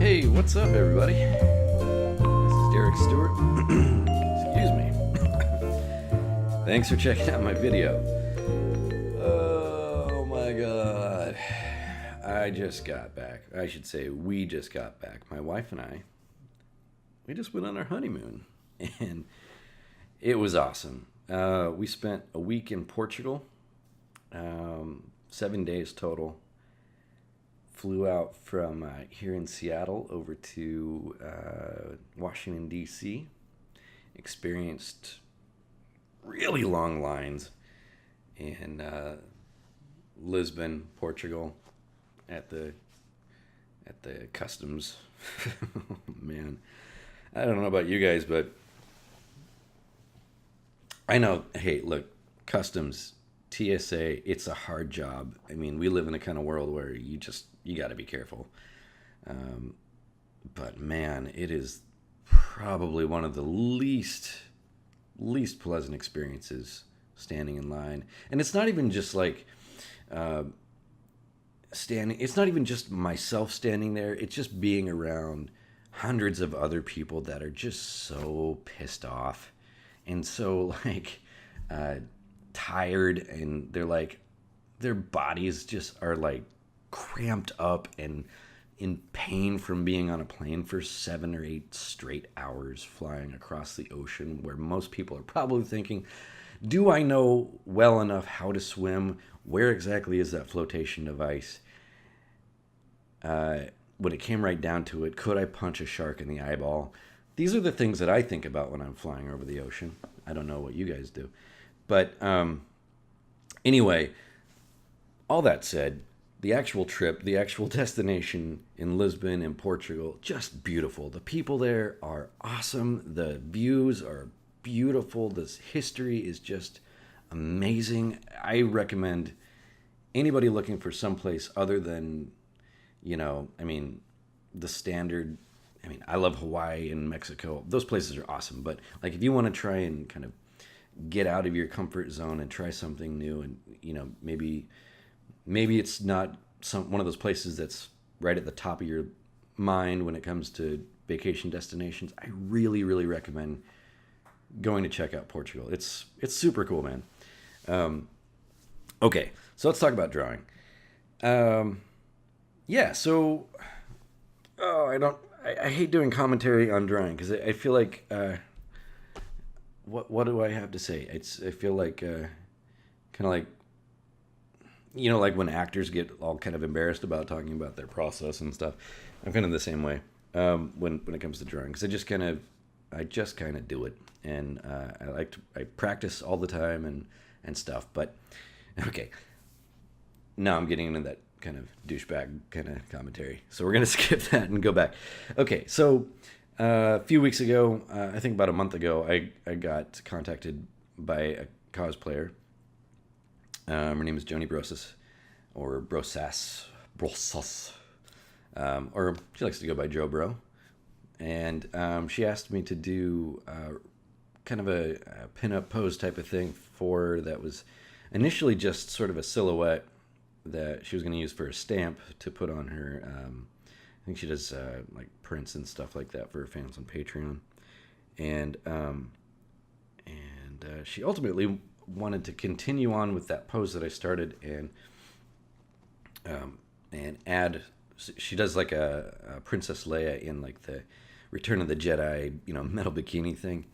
Hey, what's up, everybody? This is Derek Stewart. Excuse me. Thanks for checking out my video. Oh my god. I just got back. I should say, we just got back. My wife and I, we just went on our honeymoon, and it was awesome. We spent a week in Portugal, 7 days total. Flew out from here in Seattle over to Washington, D.C. Experienced really long lines in Lisbon, Portugal, at the customs. Man, I don't know about you guys, but I know. Hey, look, customs. TSA, it's a hard job. I mean, we live in a kind of world where you got to be careful. But man, it is probably one of the least pleasant experiences standing in line. And it's not even just like standing. It's not even just myself standing there. It's just being around hundreds of other people that are just so pissed off and so like tired, and they're like, their bodies just are like cramped up and in pain from being on a plane for 7 or 8 straight hours flying across the ocean, where most people are probably thinking, do I know well enough how to swim? Where exactly is that flotation device? When it came right down to it, could I punch a shark in the eyeball? These are the things that I think about when I'm flying over the ocean. I don't know what you guys do. But anyway, all that said, the actual trip, the actual destination in Lisbon in Portugal, just beautiful. The people there are awesome. The views are beautiful. This history is just amazing. I recommend anybody looking for someplace other than, the standard. I love Hawaii and Mexico. Those places are awesome. But like, if you want to try and kind of get out of your comfort zone and try something new, and maybe it's not one of those places that's right at the top of your mind when it comes to vacation destinations, I really recommend going to check out Portugal. It's super cool, man. Okay, so let's talk about drawing. I hate doing commentary on drawing because I feel like what do I have to say? I feel like kind of like, like when actors get all kind of embarrassed about talking about their process and stuff. I'm kind of the same way when it comes to drawing, because I just kind of do it, and I practice all the time and stuff. But okay, now I'm getting into that kind of douchebag kind of commentary, so we're gonna skip that and go back. Okay, so a few weeks ago, I think about a month ago, I got contacted by a cosplayer. Her name is Joni Brosas, or Brosas, or she likes to go by Joe Bro. And she asked me to do kind of a pin-up pose type of thing for that was initially just sort of a silhouette that she was going to use for a stamp to put on her. I think she does like prints and stuff like that for her fans on Patreon. And she ultimately wanted to continue on with that pose that I started and add. She does like a Princess Leia in like the Return of the Jedi, metal bikini thing.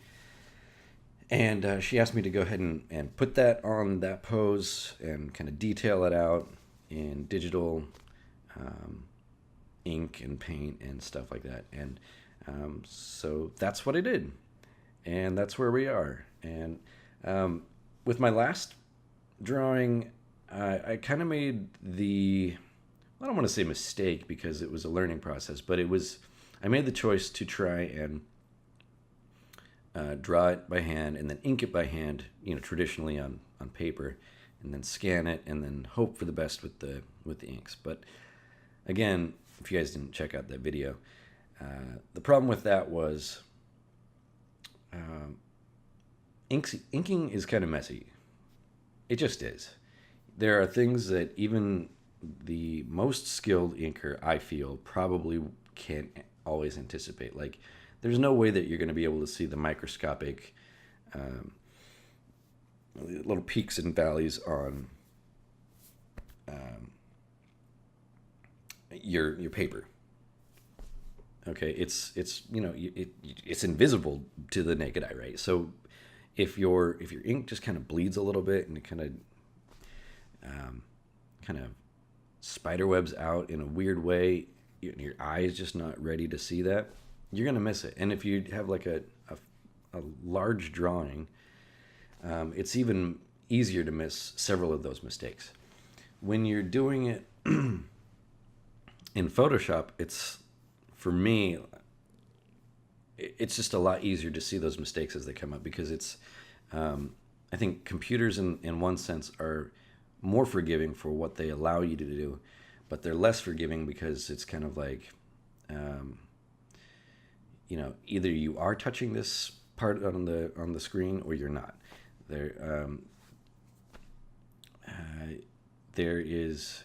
And she asked me to go ahead and put that on that pose and kind of detail it out in digital ink and paint and stuff like that. And so that's what I did. And that's where we are. And with my last drawing, I kind of made I don't want to say mistake because it was a learning process, but I made the choice to try and draw it by hand and then ink it by hand, traditionally on paper, and then scan it and then hope for the best with the inks. But again, if you guys didn't check out that video, the problem with that was inking is kind of messy. It just is. There are things that even the most skilled inker, I feel, probably can't always anticipate. Like, there's no way that you're going to be able to see the microscopic um, little peaks and valleys on um, your paper. Okay, it's it's invisible to the naked eye, right? So if your ink just kind of bleeds a little bit and it um, kind of spider webs out in a weird way, your eye is just not ready to see that, you're gonna miss it. And if you have like a large drawing, it's even easier to miss several of those mistakes. When you're doing it in Photoshop, it's for me, it's just a lot easier to see those mistakes as they come up because I think computers in one sense are more forgiving for what they allow you to do, but they're less forgiving because it's kind of like, um, either you are touching this part on the screen or you're not. There, there is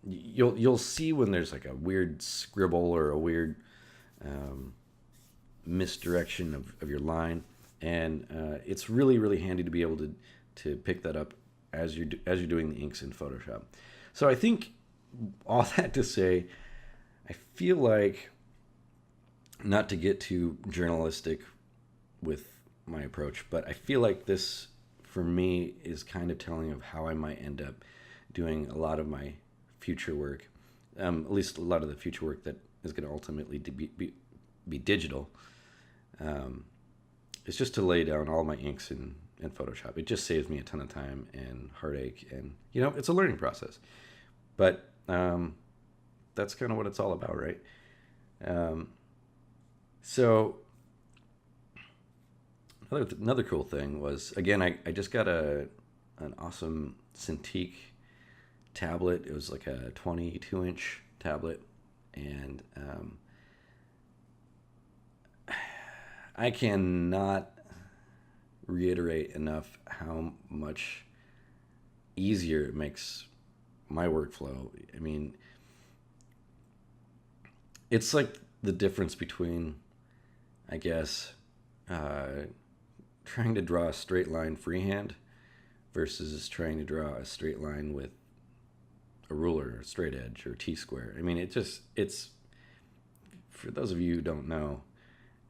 you'll see when there's like a weird scribble or a weird misdirection of your line, and it's really really handy to be able to pick that up as you're doing the inks in Photoshop. So I think all that to say, I feel like, not to get too journalistic with my approach, but I feel like this for me is kind of telling of how I might end up doing a lot of my future work, at least a lot of the future work that is going to ultimately be digital. It's just to lay down all my inks in Photoshop. It just saves me a ton of time and heartache, and it's a learning process. But that's kind of what it's all about, right? So another cool thing was, again, I just got an awesome Cintiq tablet. It was like a 22-inch tablet, and I cannot reiterate enough how much easier it makes my workflow. I mean, it's like the difference between, I guess, trying to draw a straight line freehand versus trying to draw a straight line with a ruler, or straight edge, or T-square. I mean, it's for those of you who don't know,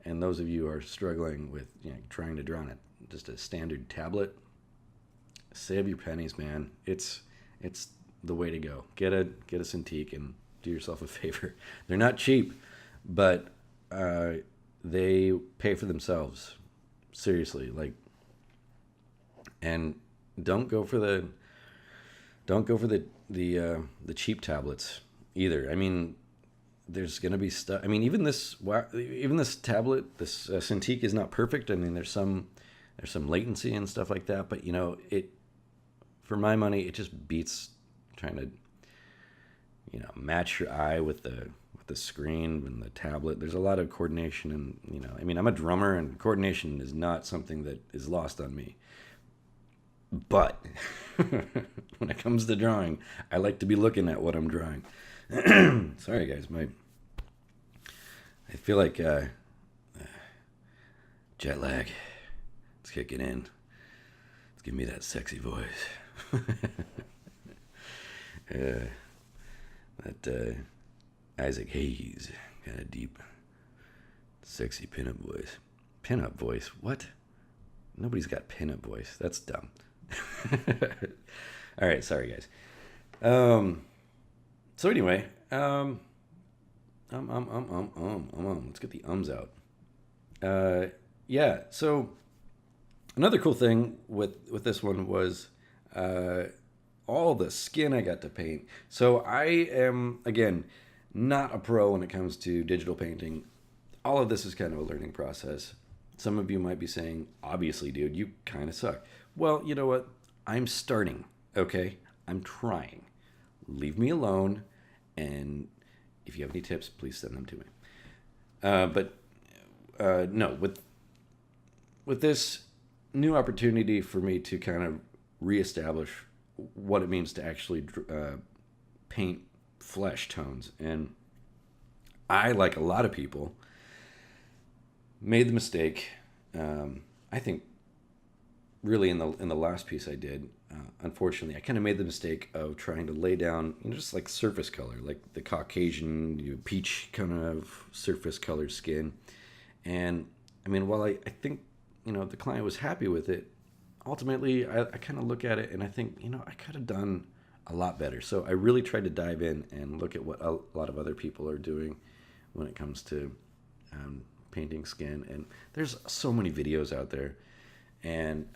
and those of you who are struggling with trying to draw on just a standard tablet, save your pennies, man. It's the way to go. Get a Cintiq and do yourself a favor. They're not cheap, but they pay for themselves. Seriously, like, and don't go for the cheap tablets either. I mean, there's gonna be stuff. I mean, even this tablet, this Cintiq is not perfect. I mean, there's some latency and stuff like that, but it, for my money, it just beats trying to match your eye with the screen and the tablet. There's a lot of coordination, and I mean, I'm a drummer, and coordination is not something that is lost on me. But when it comes to drawing, I like to be looking at what I'm drawing. Sorry, guys, I feel like jet lag. Let's kick it in. Let's give me that sexy voice. That Isaac Hayes kind of deep, sexy pinup voice. Pinup voice? What? Nobody's got pinup voice. That's dumb. All right, sorry guys. So anyway, let's get the ums out. Yeah. So another cool thing with this one was all the skin I got to paint. So I am, again, not a pro when it comes to digital painting. All of this is kind of a learning process. Some of you might be saying, obviously, dude, you kind of suck. Well, you know what? I'm starting, okay? I'm trying. Leave me alone, and if you have any tips, please send them to me. No, with this new opportunity for me to kind of reestablish what it means to actually paint flesh tones, and I, like a lot of people, made the mistake. I think really in the last piece I did, unfortunately, I kind of made the mistake of trying to lay down, just like surface color, like the Caucasian, peach kind of surface color skin. And I mean, while I think the client was happy with it, ultimately I kind of look at it and I think I could have done a lot better. So I really tried to dive in and look at what a lot of other people are doing when it comes to painting skin. And there's so many videos out there. And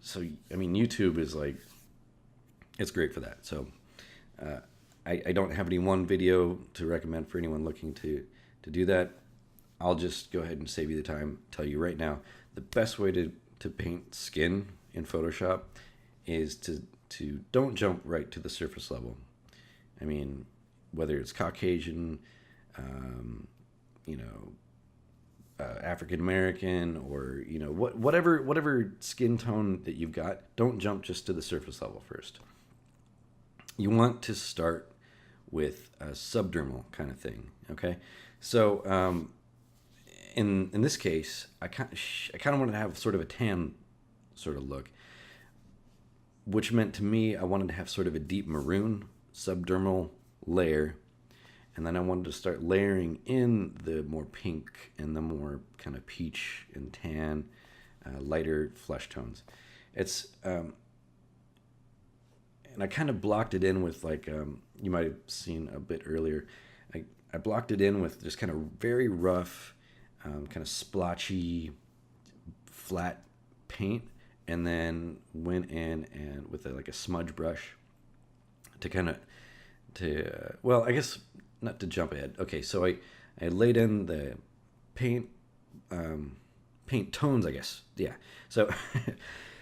so, I mean, YouTube is like, it's great for that. So I don't have any one video to recommend for anyone looking to do that. I'll just go ahead and save you the time, tell you right now, the best way to paint skin in Photoshop is to don't jump right to the surface level. I mean, whether it's Caucasian, African American, or whatever skin tone that you've got, don't jump just to the surface level first. You want to start with a subdermal kind of thing. Okay, so in this case, I kind of wanted to have sort of a tan sort of look, which meant to me I wanted to have sort of a deep maroon subdermal layer. And then I wanted to start layering in the more pink and the more kind of peach and tan, lighter flesh tones. It's and I kind of blocked it in with like you might have seen a bit earlier. I blocked it in with just kind of very rough, kind of splotchy, flat paint, and then went in and with like a smudge brush to well, I guess. Not to jump ahead. Okay, so I laid in the paint tones, I guess. Yeah. So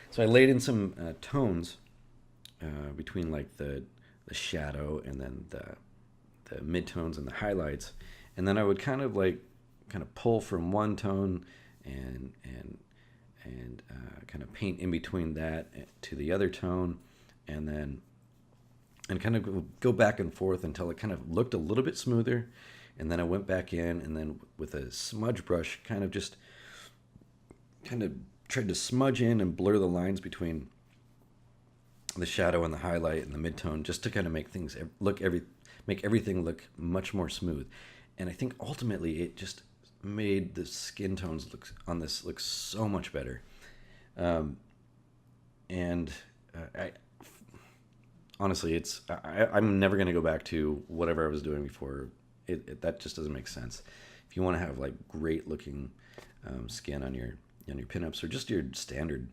so I laid in some tones between like the shadow and then the midtones and the highlights, and then I would kind of pull from one tone and kind of paint in between that to the other tone, and then kind of go back and forth until it kind of looked a little bit smoother. And then I went back in and then with a smudge brush kind of tried to smudge in and blur the lines between the shadow and the highlight and the midtone, just to kind of make things make everything look much more smooth. And I think ultimately it just made the skin tones look so much better. I honestly, I'm never going to go back to whatever I was doing before. That just doesn't make sense. If you want to have like great looking skin on your pinups, or just your standard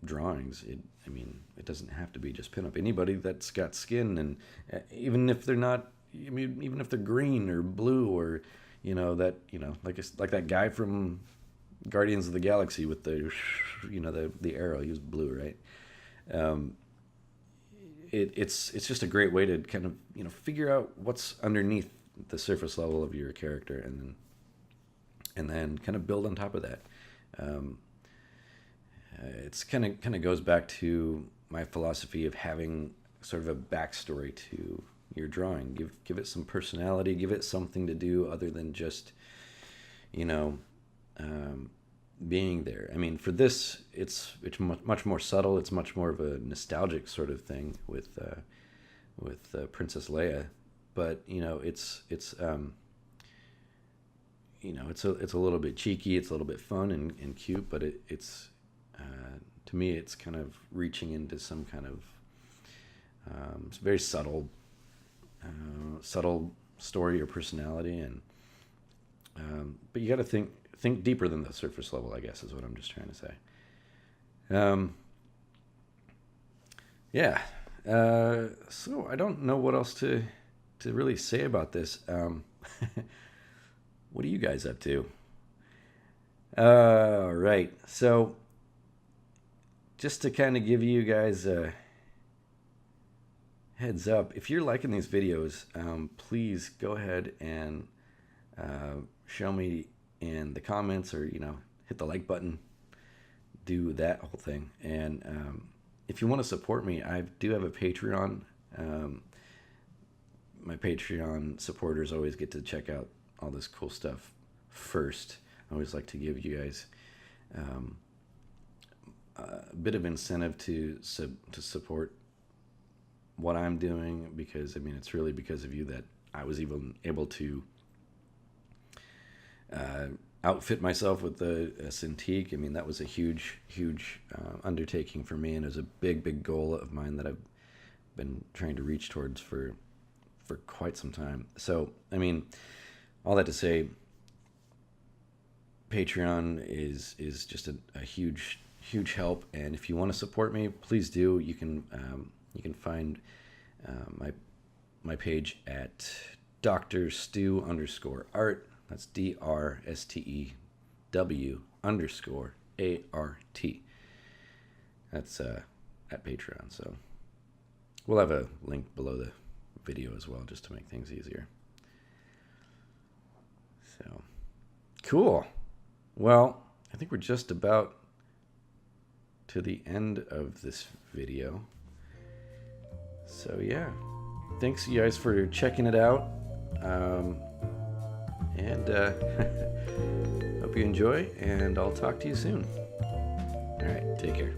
drawings, it doesn't have to be just pinup. Anybody that's got skin, and even if they're not, even if they're green or blue, or like that guy from Guardians of the Galaxy with the arrow, he was blue, right? It's just a great way to kind of figure out what's underneath the surface level of your character, and then kind of build on top of that. It's kind of goes back to my philosophy of having sort of a backstory to your drawing. Give it some personality. Give it something to do other than just being there. I mean, for this, it's much more subtle. It's much more of a nostalgic sort of thing with Princess Leia, but it's a little bit cheeky. It's a little bit fun and cute, but it's to me it's kind of reaching into some kind of it's very subtle story or personality, and but you got to think deeper than the surface level, I guess, is what I'm just trying to say. So I don't know what else to really say about this. What are you guys up to? Right. So just to kind of give you guys a heads up, if you're liking these videos, please go ahead and show me in the comments, or hit the like button, do that whole thing. And if you want to support me, I do have a Patreon. my Patreon supporters always get to check out all this cool stuff first. I always like to give you guys a bit of incentive to support what I'm doing, because I mean it's really because of you that I was even able to outfit myself with the Cintiq. I mean, that was a huge undertaking for me, and it was a big goal of mine that I've been trying to reach towards for quite some time. So, I mean, all that to say, Patreon is just a huge help, and if you want to support me, please do. You can find my page at Dr. Stew _art. That's DRSTEW_ART. That's at Patreon. So we'll have a link below the video as well, just to make things easier. So cool. Well, I think we're just about to the end of this video. So yeah, thanks you guys for checking it out. And hope you enjoy, and I'll talk to you soon. All right, take care.